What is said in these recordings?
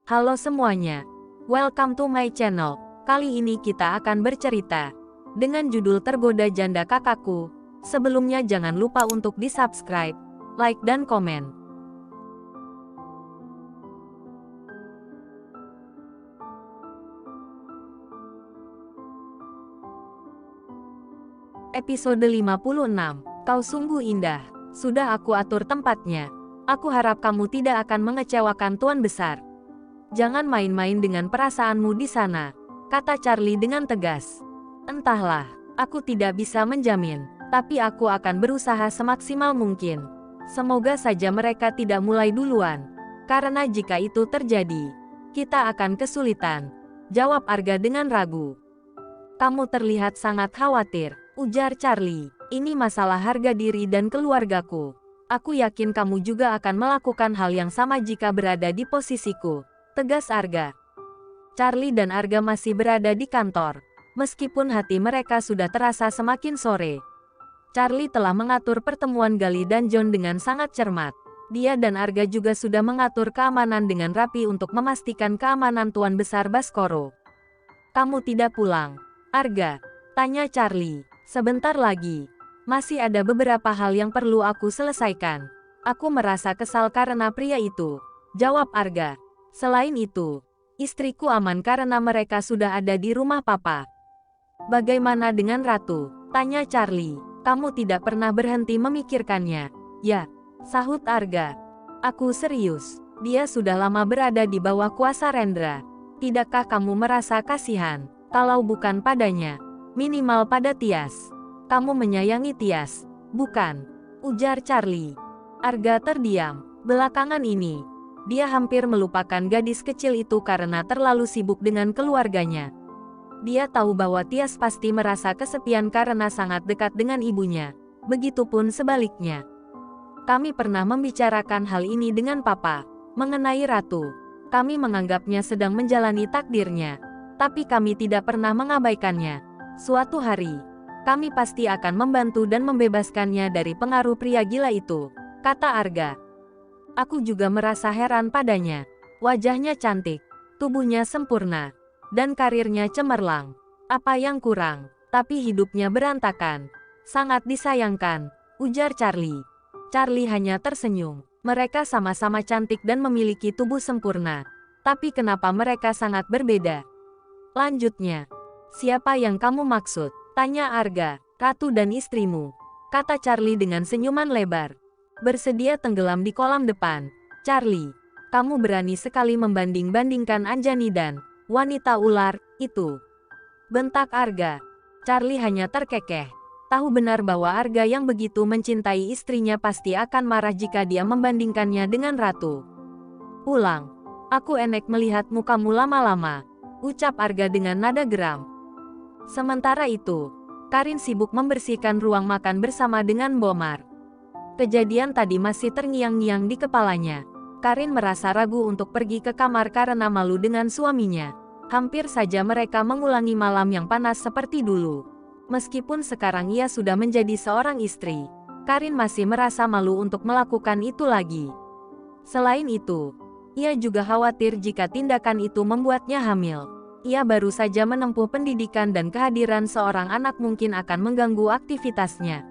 Halo semuanya, welcome to my channel. Kali ini kita akan bercerita dengan judul Tergoda Janda Kakakku. Sebelumnya jangan lupa untuk di-subscribe, like dan komen. Episode 56, Kau sungguh indah. Sudah aku atur tempatnya. Aku harap kamu tidak akan mengecewakan Tuan Besar. Jangan main-main dengan perasaanmu di sana, kata Charlie dengan tegas. Entahlah, aku tidak bisa menjamin, tapi aku akan berusaha semaksimal mungkin. Semoga saja mereka tidak mulai duluan, karena jika itu terjadi, kita akan kesulitan, jawab Arga dengan ragu. Kamu terlihat sangat khawatir, ujar Charlie. Ini masalah harga diri dan keluargaku. Aku yakin kamu juga akan melakukan hal yang sama jika berada di posisiku, tegas Arga. Charlie dan Arga masih berada di kantor, meskipun hati mereka sudah terasa semakin sore. Charlie telah mengatur pertemuan Gali dan John dengan sangat cermat. Dia dan Arga juga sudah mengatur keamanan dengan rapi untuk memastikan keamanan Tuan Besar Baskoro. Kamu tidak pulang, Arga? Tanya Charlie. Sebentar lagi. Masih ada beberapa hal yang perlu aku selesaikan. Aku merasa kesal karena pria itu, jawab Arga. Selain itu, istriku aman karena mereka sudah ada di rumah papa. Bagaimana dengan Ratu? Tanya Charlie. Kamu tidak pernah berhenti memikirkannya. Ya, sahut Arga. Aku serius. Dia sudah lama berada di bawah kuasa Rendra. Tidakkah kamu merasa kasihan? Kalau bukan padanya, minimal pada Tias. Kamu menyayangi Tias, bukan? Ujar Charlie. Arga terdiam. Belakangan ini, dia hampir melupakan gadis kecil itu karena terlalu sibuk dengan keluarganya. Dia tahu bahwa Tias pasti merasa kesepian karena sangat dekat dengan ibunya. Begitupun sebaliknya. Kami pernah membicarakan hal ini dengan Papa, mengenai Ratu. Kami menganggapnya sedang menjalani takdirnya, tapi kami tidak pernah mengabaikannya. Suatu hari, kami pasti akan membantu dan membebaskannya dari pengaruh pria gila itu, kata Arga. Aku juga merasa heran padanya. Wajahnya cantik, tubuhnya sempurna, dan karirnya cemerlang. Apa yang kurang? Tapi hidupnya berantakan. Sangat disayangkan, ujar Charlie. Charlie hanya tersenyum. Mereka sama-sama cantik dan memiliki tubuh sempurna. Tapi kenapa mereka sangat berbeda? Lanjutnya, siapa yang kamu maksud? Tanya Arga. Ratu dan istrimu, kata Charlie dengan senyuman lebar. Bersedia tenggelam di kolam depan. Charlie, kamu berani sekali membanding-bandingkan Anjani dan wanita ular itu, bentak Arga. Charlie hanya terkekeh. Tahu benar bahwa Arga yang begitu mencintai istrinya pasti akan marah jika dia membandingkannya dengan Ratu. Pulang. Aku enek melihat mukamu lama-lama, ucap Arga dengan nada geram. Sementara itu, Karin sibuk membersihkan ruang makan bersama dengan Bomar. Kejadian tadi masih terngiang-ngiang di kepalanya. Karin merasa ragu untuk pergi ke kamar karena malu dengan suaminya. Hampir saja mereka mengulangi malam yang panas seperti dulu. Meskipun sekarang ia sudah menjadi seorang istri, Karin masih merasa malu untuk melakukan itu lagi. Selain itu, ia juga khawatir jika tindakan itu membuatnya hamil. Ia baru saja menempuh pendidikan dan kehadiran seorang anak mungkin akan mengganggu aktivitasnya.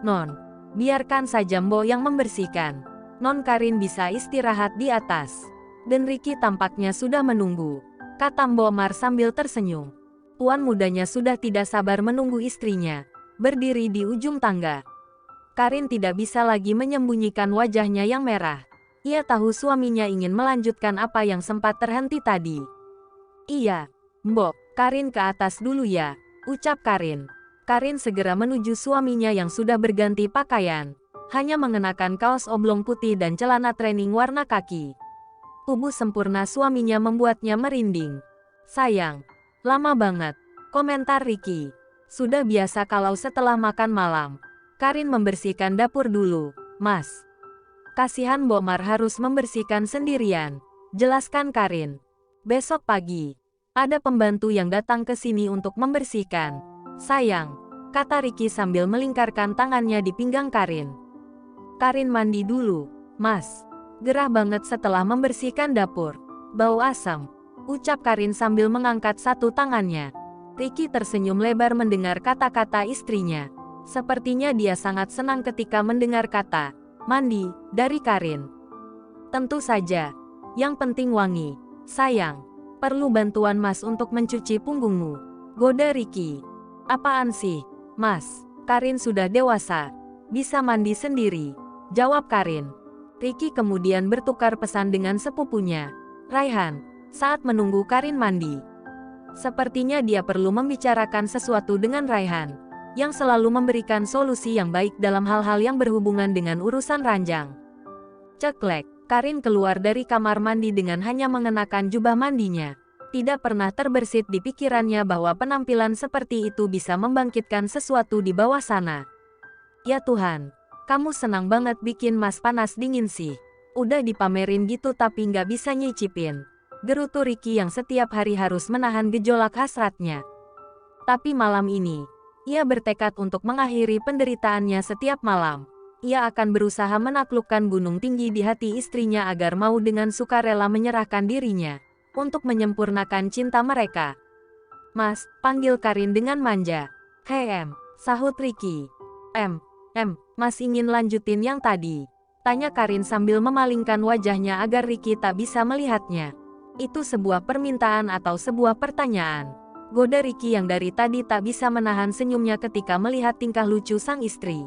Non, biarkan saja Mbok yang membersihkan. Non Karin bisa istirahat di atas. Dan Ricky tampaknya sudah menunggu, kata Mbok Mar sambil tersenyum. Tuan mudanya sudah tidak sabar menunggu istrinya, berdiri di ujung tangga. Karin tidak bisa lagi menyembunyikan wajahnya yang merah. Ia tahu suaminya ingin melanjutkan apa yang sempat terhenti tadi. Iya, Mbok, Karin ke atas dulu ya, ucap Karin. Karin segera menuju suaminya yang sudah berganti pakaian, hanya mengenakan kaos oblong putih dan celana training warna kaki. Tubuh sempurna suaminya membuatnya merinding. Sayang, lama banget, komentar Ricky. Sudah biasa kalau setelah makan malam, Karin membersihkan dapur dulu, Mas. Kasihan Bomar harus membersihkan sendirian, jelaskan Karin. Besok pagi, ada pembantu yang datang ke sini untuk membersihkan. Sayang, kata Ricky sambil melingkarkan tangannya di pinggang Karin. Karin mandi dulu, Mas. Gerah banget setelah membersihkan dapur. Bau asam, ucap Karin sambil mengangkat satu tangannya. Ricky tersenyum lebar mendengar kata-kata istrinya. Sepertinya dia sangat senang ketika mendengar kata mandi dari Karin. Tentu saja. Yang penting wangi. Sayang, perlu bantuan Mas untuk mencuci punggungmu. Goda Ricky. Apaan sih, Mas? Karin sudah dewasa. Bisa mandi sendiri. Jawab Karin. Ricky kemudian bertukar pesan dengan sepupunya, Raihan, saat menunggu Karin mandi. Sepertinya dia perlu membicarakan sesuatu dengan Raihan, yang selalu memberikan solusi yang baik dalam hal-hal yang berhubungan dengan urusan ranjang. Ceklek, Karin keluar dari kamar mandi dengan hanya mengenakan jubah mandinya. Tidak pernah terbersit di pikirannya bahwa penampilan seperti itu bisa membangkitkan sesuatu di bawah sana. Ya Tuhan, kamu senang banget bikin Mas panas dingin sih. Udah dipamerin gitu tapi nggak bisa nyicipin. Gerutu Ricky yang setiap hari harus menahan gejolak hasratnya. Tapi malam ini, ia bertekad untuk mengakhiri penderitaannya setiap malam. Ia akan berusaha menaklukkan gunung tinggi di hati istrinya agar mau dengan sukarela menyerahkan dirinya untuk menyempurnakan cinta mereka. Mas, panggil Karin dengan manja. Hei sahut Ricky. Mas ingin lanjutin yang tadi? Tanya Karin sambil memalingkan wajahnya agar Ricky tak bisa melihatnya. Itu sebuah permintaan atau sebuah pertanyaan? Goda Ricky yang dari tadi tak bisa menahan senyumnya ketika melihat tingkah lucu sang istri.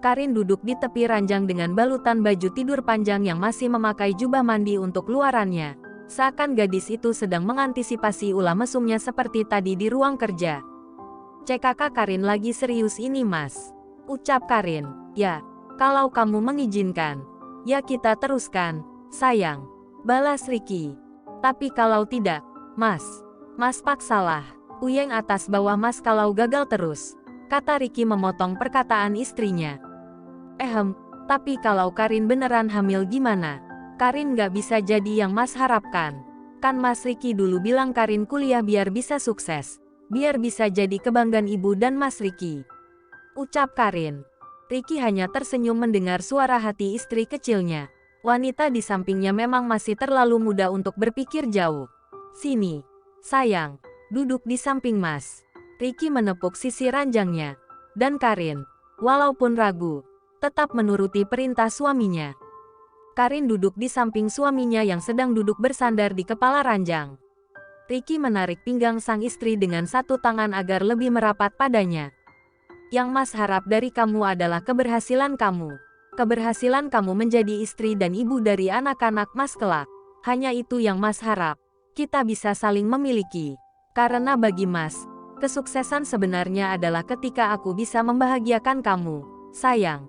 Karin duduk di tepi ranjang dengan balutan baju tidur panjang yang masih memakai jubah mandi untuk luarannya. Seakan gadis itu sedang mengantisipasi ulah mesumnya seperti tadi di ruang kerja. CKK Karin lagi serius ini Mas. Ucap Karin. Ya, kalau kamu mengizinkan. Ya kita teruskan, sayang. Balas Ricky. Tapi kalau tidak, Mas paksalah. Uyeng atas bawah Mas kalau gagal terus. Kata Ricky memotong perkataan istrinya. Tapi kalau Karin beneran hamil gimana? Karin gak bisa jadi yang Mas harapkan. Kan Mas Ricky dulu bilang Karin kuliah biar bisa sukses. Biar bisa jadi kebanggaan ibu dan Mas Ricky. Ucap Karin. Ricky hanya tersenyum mendengar suara hati istri kecilnya. Wanita di sampingnya memang masih terlalu muda untuk berpikir jauh. Sini, sayang, duduk di samping Mas. Ricky menepuk sisi ranjangnya. Dan Karin, walaupun ragu, tetap menuruti perintah suaminya. Karin duduk di samping suaminya yang sedang duduk bersandar di kepala ranjang. Ricky menarik pinggang sang istri dengan satu tangan agar lebih merapat padanya. Yang Mas harap dari kamu adalah keberhasilan kamu. Keberhasilan kamu menjadi istri dan ibu dari anak-anak Mas kelak. Hanya itu yang Mas harap. Kita bisa saling memiliki. Karena bagi Mas, kesuksesan sebenarnya adalah ketika aku bisa membahagiakan kamu, sayang.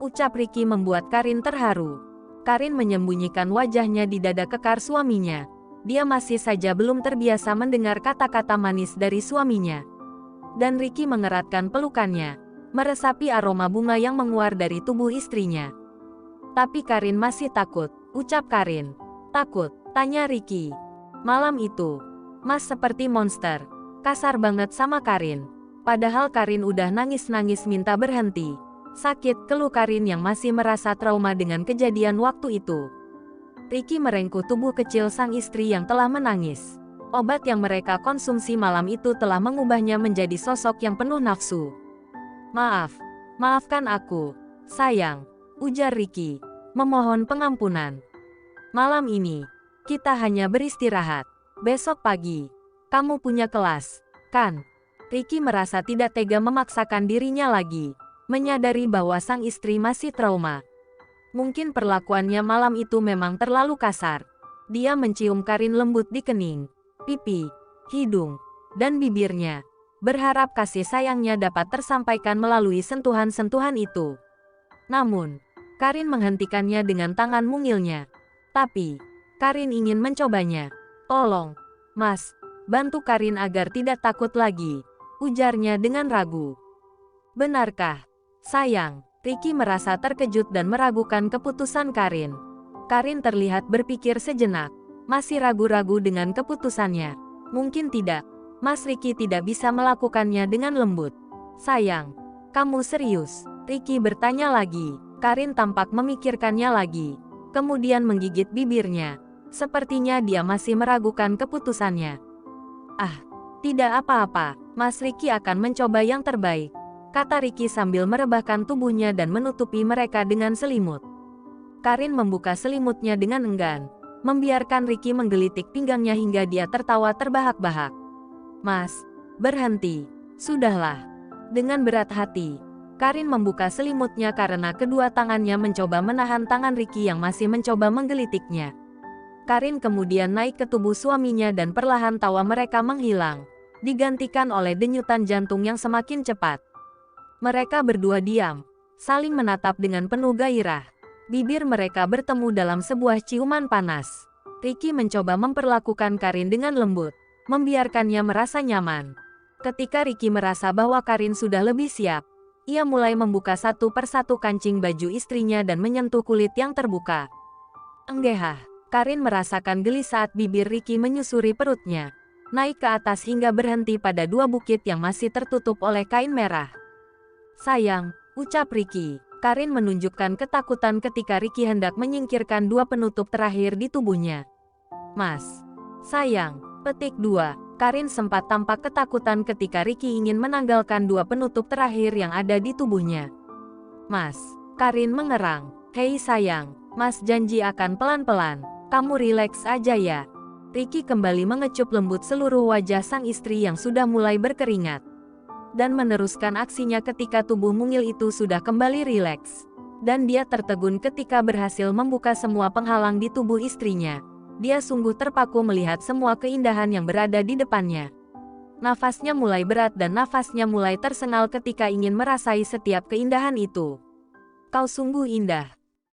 Ucap Ricky membuat Karin terharu. Karin menyembunyikan wajahnya di dada kekar suaminya. Dia masih saja belum terbiasa mendengar kata-kata manis dari suaminya. Dan Ricky mengeratkan pelukannya, meresapi aroma bunga yang menguar dari tubuh istrinya. Tapi Karin masih takut, ucap Karin. Takut? Tanya Ricky. Malam itu, Mas seperti monster, kasar banget sama Karin. Padahal Karin udah nangis-nangis minta berhenti. Sakit, keluh Karin yang masih merasa trauma dengan kejadian waktu itu. Ricky merengkuh tubuh kecil sang istri yang telah menangis. Obat yang mereka konsumsi malam itu telah mengubahnya menjadi sosok yang penuh nafsu. Maafkan aku, sayang, ujar Ricky, memohon pengampunan. Malam ini, kita hanya beristirahat. Besok pagi, kamu punya kelas, kan? Ricky merasa tidak tega memaksakan dirinya lagi, menyadari bahwa sang istri masih trauma. Mungkin perlakuannya malam itu memang terlalu kasar. Dia mencium Karin lembut di kening, pipi, hidung, dan bibirnya, berharap kasih sayangnya dapat tersampaikan melalui sentuhan-sentuhan itu. Namun, Karin menghentikannya dengan tangan mungilnya. Tapi, Karin ingin mencobanya. Tolong, Mas, bantu Karin agar tidak takut lagi, ujarnya dengan ragu. Benarkah, sayang? Ricky merasa terkejut dan meragukan keputusan Karin. Karin terlihat berpikir sejenak. Masih ragu-ragu dengan keputusannya. Mungkin tidak. Mas Ricky tidak bisa melakukannya dengan lembut. Sayang, kamu serius? Ricky bertanya lagi. Karin tampak memikirkannya lagi. Kemudian menggigit bibirnya. Sepertinya dia masih meragukan keputusannya. Ah, tidak apa-apa, Mas Ricky akan mencoba yang terbaik, kata Ricky sambil merebahkan tubuhnya dan menutupi mereka dengan selimut. Karin membuka selimutnya dengan enggan, membiarkan Ricky menggelitik pinggangnya hingga dia tertawa terbahak-bahak. Mas, berhenti, sudahlah. Dengan berat hati, Karin membuka selimutnya karena kedua tangannya mencoba menahan tangan Ricky yang masih mencoba menggelitiknya. Karin kemudian naik ke tubuh suaminya dan perlahan tawa mereka menghilang, digantikan oleh denyutan jantung yang semakin cepat. Mereka berdua diam, saling menatap dengan penuh gairah. Bibir mereka bertemu dalam sebuah ciuman panas. Ricky mencoba memperlakukan Karin dengan lembut, membiarkannya merasa nyaman. Ketika Ricky merasa bahwa Karin sudah lebih siap, ia mulai membuka satu persatu kancing baju istrinya dan menyentuh kulit yang terbuka. Enggehah. Karin merasakan geli saat bibir Ricky menyusuri perutnya, naik ke atas hingga berhenti pada dua bukit yang masih tertutup oleh kain merah. Sayang, ucap Ricky. Karin menunjukkan ketakutan ketika Ricky hendak menyingkirkan dua penutup terakhir di tubuhnya. Mas. Sayang, petik 2. Karin sempat tampak ketakutan ketika Ricky ingin menanggalkan dua penutup terakhir yang ada di tubuhnya. Mas. Karin mengerang. Hei sayang, Mas janji akan pelan-pelan. Kamu rileks aja ya. Ricky kembali mengecup lembut seluruh wajah sang istri yang sudah mulai berkeringat. Dan meneruskan aksinya ketika tubuh mungil itu sudah kembali rileks. Dan dia tertegun ketika berhasil membuka semua penghalang di tubuh istrinya. Dia sungguh terpaku melihat semua keindahan yang berada di depannya. Nafasnya mulai berat dan nafasnya mulai tersengal ketika ingin merasai setiap keindahan itu. Kau sungguh indah.